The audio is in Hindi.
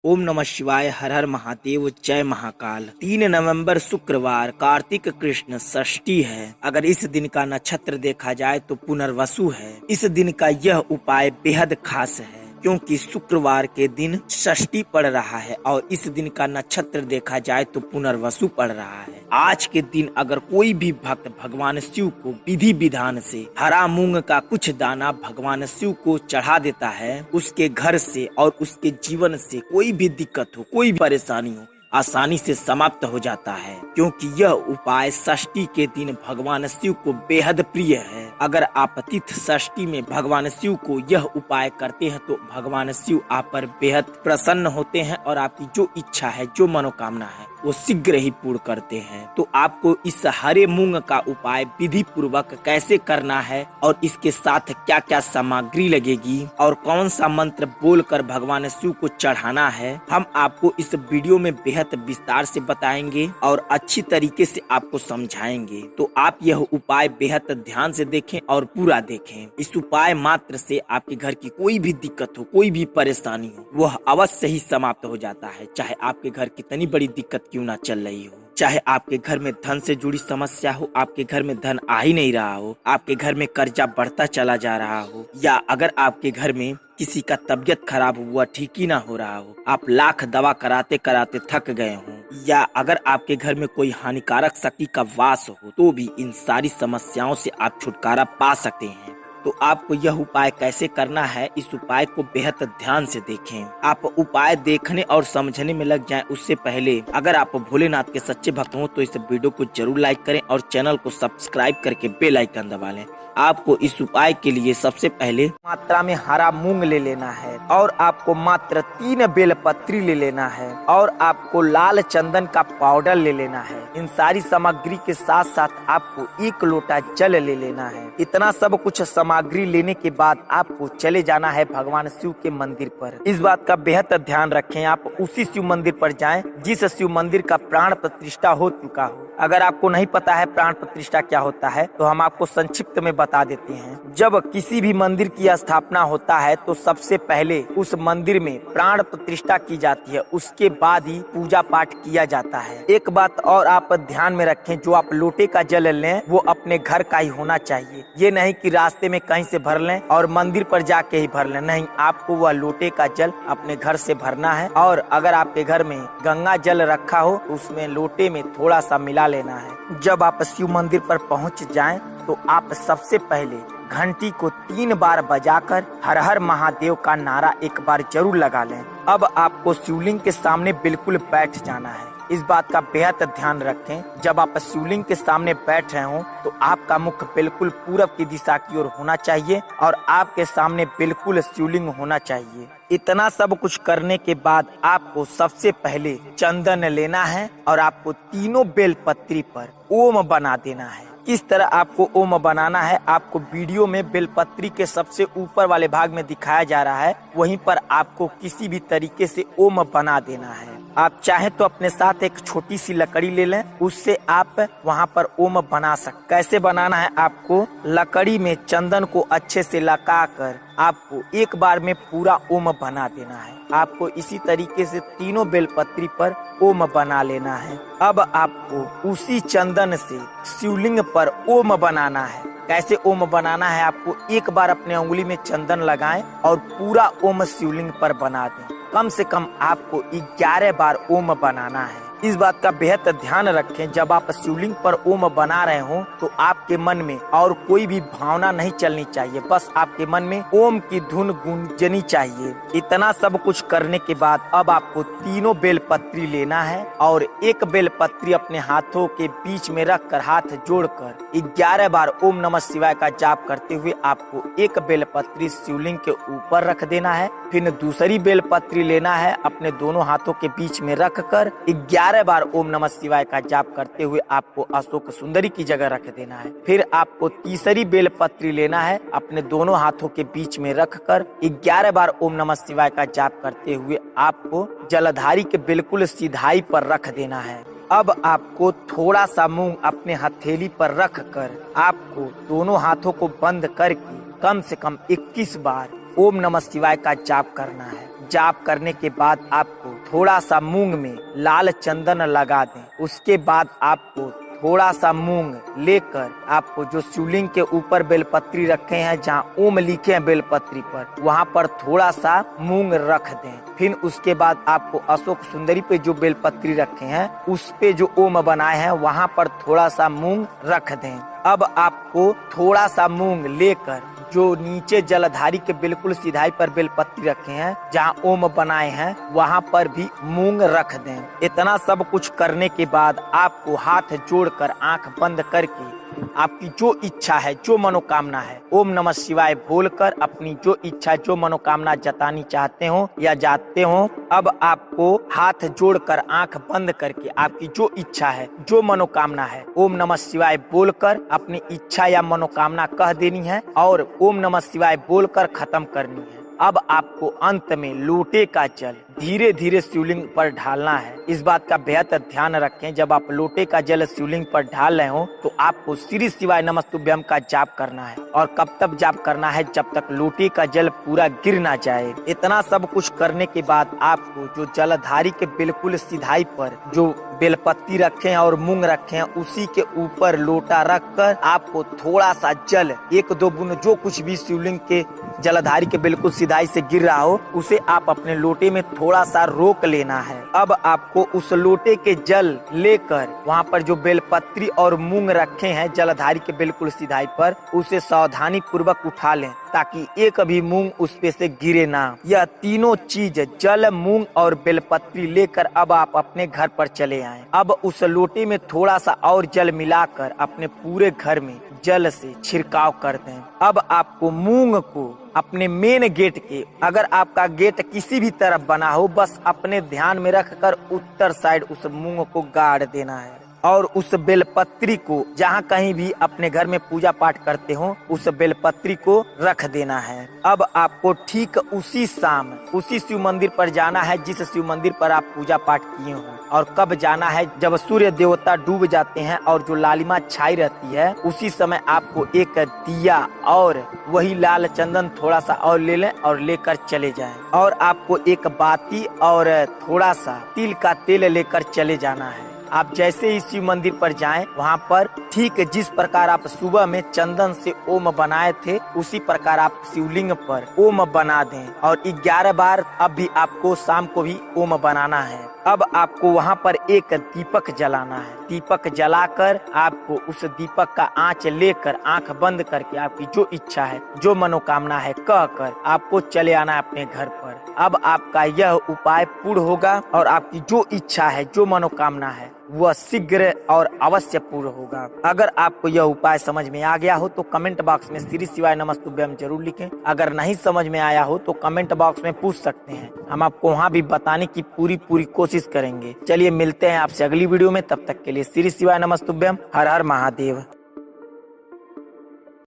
ओम नमः शिवाय। हर हर महादेव। जय महाकाल। 3 नवंबर शुक्रवार कार्तिक कृष्ण षष्ठी है। अगर इस दिन का नक्षत्र देखा जाए तो पुनर्वसु है। इस दिन का यह उपाय बेहद खास है क्योंकि शुक्रवार के दिन षष्ठी पड़ रहा है और इस दिन का नक्षत्र देखा जाए तो पुनर्वसु पड़ रहा है। आज के दिन अगर कोई भी भक्त भगवान शिव को विधि विधान से हरा मूंग का कुछ दाना भगवान शिव को चढ़ा देता है, उसके घर से और उसके जीवन से कोई भी दिक्कत हो, कोई भी परेशानी हो, आसानी से समाप्त हो जाता है क्योंकि यह उपाय षष्ठी के दिन भगवान शिव को बेहद प्रिय है। अगर आप तीर्थ षष्ठी में भगवान शिव को यह उपाय करते हैं तो भगवान शिव आप पर बेहद प्रसन्न होते हैं और आपकी जो इच्छा है, जो मनोकामना है, वो शीघ्र ही पूर्ण करते हैं। तो आपको इस हरे मूंग का उपाय विधि पूर्वक कैसे करना है और इसके साथ क्या क्या सामग्री लगेगी और कौन सा मंत्र बोलकर भगवान शिव को चढ़ाना है, हम आपको इस वीडियो में बेहद विस्तार से बताएंगे और अच्छी तरीके से आपको समझाएंगे। तो आप यह उपाय बेहद ध्यान से देखें और पूरा देखें। इस उपाय मात्र से आपके घर की कोई भी दिक्कत हो, कोई भी परेशानी हो, वह अवश्य ही समाप्त हो जाता है। चाहे आपके घर कितनी बड़ी दिक्कत क्यों ना चल रही हो, चाहे आपके घर में धन से जुड़ी समस्या हो, आपके घर में धन आ ही नहीं रहा हो, आपके घर में कर्जा बढ़ता चला जा रहा हो, या अगर आपके घर में किसी का तबीयत खराब हुआ ठीक ही ना हो रहा हो, आप लाख दवा कराते कराते थक गए हो, या अगर आपके घर में कोई हानिकारक शक्ति का वास हो, तो भी इन सारी समस्याओं से आप छुटकारा पा सकते हैं। तो आपको यह उपाय कैसे करना है, इस उपाय को बेहद ध्यान से देखें। आप उपाय देखने और समझने में लग जाएं उससे पहले अगर आप भोलेनाथ के सच्चे भक्त हो तो इस वीडियो को जरूर लाइक करें और चैनल को सब्सक्राइब करके बेल आइकन दबा लें। आपको इस उपाय के लिए सबसे पहले मात्रा में हरा मूंग ले लेना है और आपको मात्र 3 बेलपत्री ले लेना है और आपको लाल चंदन का पाउडर ले लेना है। इन सारी सामग्री के साथ साथ आपको 1 लोटा जल ले लेना है। इतना सब कुछ सामग्री लेने के बाद आपको चले जाना है भगवान शिव के मंदिर पर। इस बात का बेहद ध्यान रखें, आप उसी शिव मंदिर पर जाएं जिस शिव मंदिर का प्राण प्रतिष्ठा हो चुका हो। अगर आपको नहीं पता है प्राण प्रतिष्ठा क्या होता है तो हम आपको संक्षिप्त में बता देते हैं। जब किसी भी मंदिर की स्थापना होता है तो सबसे पहले उस मंदिर में प्राण प्रतिष्ठा की जाती है, उसके बाद ही पूजा पाठ किया जाता है। एक बात और आप ध्यान में रखें, जो आप लोटे का जल लें वो अपने घर का ही होना चाहिए। ये नहीं कि रास्ते में कहीं से भर लें और मंदिर पर जाके ही भर लें, नहीं, आपको वह लोटे का जल अपने घर से भरना है। और अगर आपके घर में गंगा जल रखा हो तो उसमें लोटे में थोड़ा सा मिला लेना है। जब आप शिव मंदिर पर पहुंच जाएं तो आप सबसे पहले घंटी को 3 बार बजाकर हर हर महादेव का नारा एक बार जरूर लगा लें। अब आपको शिवलिंग के सामने बिल्कुल बैठ जाना है। इस बात का बेहद ध्यान रखें, जब आप शिवलिंग के सामने बैठ रहे हो तो आपका मुख बिल्कुल पूरब की दिशा की ओर होना चाहिए और आपके सामने बिल्कुल शिवलिंग होना चाहिए। इतना सब कुछ करने के बाद आपको सबसे पहले चंदन लेना है और आपको तीनों बेलपत्री पर ओम बना देना है। किस तरह आपको ओम बनाना है आपको वीडियो में बेलपत्री के सबसे ऊपर वाले भाग में दिखाया जा रहा है, वहीं पर आपको किसी भी तरीके से ओम बना देना है। आप चाहे तो अपने साथ एक छोटी सी लकड़ी ले लें, उससे आप वहां पर ओम बना सकते। कैसे बनाना है, आपको लकड़ी में चंदन को अच्छे से लगाकर आपको एक बार में पूरा ओम बना देना है। आपको इसी तरीके से तीनों बेलपत्री पर ओम बना लेना है। अब आपको उसी चंदन से शिवलिंग पर ओम बनाना है। कैसे ओम बनाना है, आपको एक बार अपने उंगली में चंदन लगाएं और पूरा ओम शिवलिंग पर बना दें। कम से कम आपको 11 बार ओम बनाना है। इस बात का बेहद ध्यान रखें, जब आप शिवलिंग पर ओम बना रहे हो तो आपके मन में और कोई भी भावना नहीं चलनी चाहिए, बस आपके मन में ओम की धुन गूंजनी चाहिए। इतना सब कुछ करने के बाद अब आपको तीनों बेलपत्री लेना है और एक बेलपत्री अपने हाथों के बीच में रखकर हाथ जोड़कर 11 बार ओम नमः शिवाय का जाप करते हुए आपको एक बेलपत्री शिवलिंग के ऊपर रख देना है। फिर दूसरी बेलपत्री लेना है, अपने दोनों हाथों के बीच में रखकर 11 बार ओम नमः शिवाय का जाप करते हुए आपको अशोक सुंदरी की जगह रख देना है। फिर आपको तीसरी बेलपत्री लेना है, अपने दोनों हाथों के बीच में रखकर 11 बार ओम नमः शिवाय का जाप करते हुए आपको जलधारी के बिल्कुल सीधाई पर रख देना है। अब आपको थोड़ा सा मूंग अपने हथेली पर रखकर आपको दोनों हाथों को बंद करके कम से कम 21 बार ओम नमः शिवाय का जाप करना है। जाप करने के बाद आपको थोड़ा सा मूंग में लाल चंदन लगा दें। उसके बाद आपको थोड़ा सा मूंग लेकर आपको जो शिवलिंग के ऊपर बेलपत्री रखे हैं, जहाँ ओम लिखे हैं बेलपत्री पर, वहाँ पर थोड़ा सा मूंग रख दें। फिर उसके बाद आपको अशोक सुंदरी पे जो बेलपत्री रखे हैं उस पे जो ओम बनाए हैं वहाँ पर थोड़ा सा मूंग रख दें। अब आपको थोड़ा सा मूंग लेकर जो नीचे जलधारी के बिल्कुल सिधाई पर बेलपत्री रखे हैं, जहाँ ओम बनाए हैं, वहाँ पर भी मूंग रख दें। इतना सब कुछ करने के बाद आपको हाथ जोड़कर आंख बंद करके आपकी जो इच्छा है, जो मनोकामना है, ओम नमः शिवाय बोलकर अपनी जो इच्छा, जो मनोकामना जतानी चाहते हो या जाते हो, अब आपको हाथ जोड़कर आंख बंद करके आपकी जो इच्छा है, जो मनोकामना है, ओम नमः शिवाय बोलकर अपनी इच्छा या मनोकामना कह देनी है और ओम नमः शिवाय बोलकर खत्म करनी है। अब आपको अंत में लोटे का जल धीरे धीरे शिवलिंग पर ढालना है। इस बात का बेहद ध्यान रखें, जब आप लोटे का जल शिवलिंग पर ढाल रहे हो तो आपको श्री शिवाय नमस्तुभ्यम का जाप करना है। और कब तक जाप करना है? जब तक लोटे का जल पूरा गिर ना जाए। इतना सब कुछ करने के बाद आपको जो जलधारी के बिल्कुल सिधाई पर जो बेलपत्ती रखे हैं और मूंग रखे हैं, उसी के ऊपर लोटा रखकर आपको थोड़ा सा जल, एक दो बूंद, जो कुछ भी शिवलिंग के जलधारी के बिल्कुल सिधाई से गिर रहा हो, उसे आप अपने लोटे में थोड़ा सा रोक लेना है। अब आपको उस लोटे के जल लेकर वहाँ पर जो बेलपत्री और मूंग रखे हैं जलधारी के बिल्कुल सिधाई पर, उसे सावधानी पूर्वक उठा लें ताकि एक भी मूंग उस पे से गिरे ना। यह तीनों चीज, जल, मूंग और बेलपत्री लेकर अब आप अपने घर पर चले आएं। अब उस लोटे में थोड़ा सा और जल मिलाकर अपने पूरे घर में जल से छिड़काव कर दें। अब आपको मूंग को अपने मेन गेट के, अगर आपका गेट किसी भी तरफ बना हो, बस अपने ध्यान में रखकर उत्तर साइड उस मूंग को गाड़ देना है और उस बेलपत्री को जहाँ कहीं भी अपने घर में पूजा पाठ करते हो, उस बेलपत्री को रख देना है। अब आपको ठीक उसी शाम उसी शिव मंदिर पर जाना है जिस शिव मंदिर पर आप पूजा पाठ किए हो। और कब जाना है? जब सूर्य देवता डूब जाते हैं और जो लालिमा छाई रहती है, उसी समय आपको एक दिया और वही लाल चंदन थोड़ा सा और ले लें और लेकर चले जाएं। और आपको एक बाती और थोड़ा सा तिल का तेल लेकर चले जाना है। आप जैसे ही शिव मंदिर पर जाएं, वहां पर ठीक जिस प्रकार आप सुबह में चंदन से ओम बनाए थे, उसी प्रकार आप शिवलिंग पर ओम बना दें और 11 बार अब भी आपको शाम को भी ओम बनाना है। अब आपको वहां पर एक दीपक जलाना है। दीपक जलाकर आपको उस दीपक का आंच लेकर आंख बंद करके आपकी जो इच्छा है, जो मनोकामना है, कहकर आपको चले आना है अपने घर पर। अब आपका यह उपाय पूर्ण होगा और आपकी जो इच्छा है, जो मनोकामना है, वह शीघ्र और अवश्य पूर्ण होगा। अगर आपको यह उपाय समझ में आ गया हो तो कमेंट बॉक्स में श्री शिवाय नमस्तुभ्यम जरूर लिखें। अगर नहीं समझ में आया हो तो कमेंट बॉक्स में पूछ सकते हैं, हम आपको वहाँ भी बताने की पूरी कोशिश करेंगे। चलिए मिलते हैं आपसे अगली वीडियो में, तब तक के लिए श्री शिवाय नमस्तुभ्यम। हर हर महादेव।